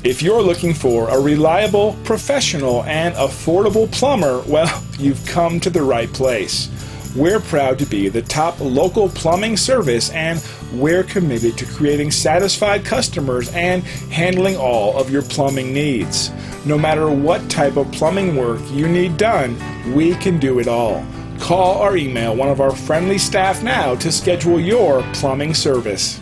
If you're looking for a reliable, professional, and affordable plumber, well, you've come to the right place. We're proud to be the top local plumbing service, and we're committed to creating satisfied customers and handling all of your plumbing needs. No matter what type of plumbing work you need done, we can do it all. Call or email one of our friendly staff now to schedule your plumbing service.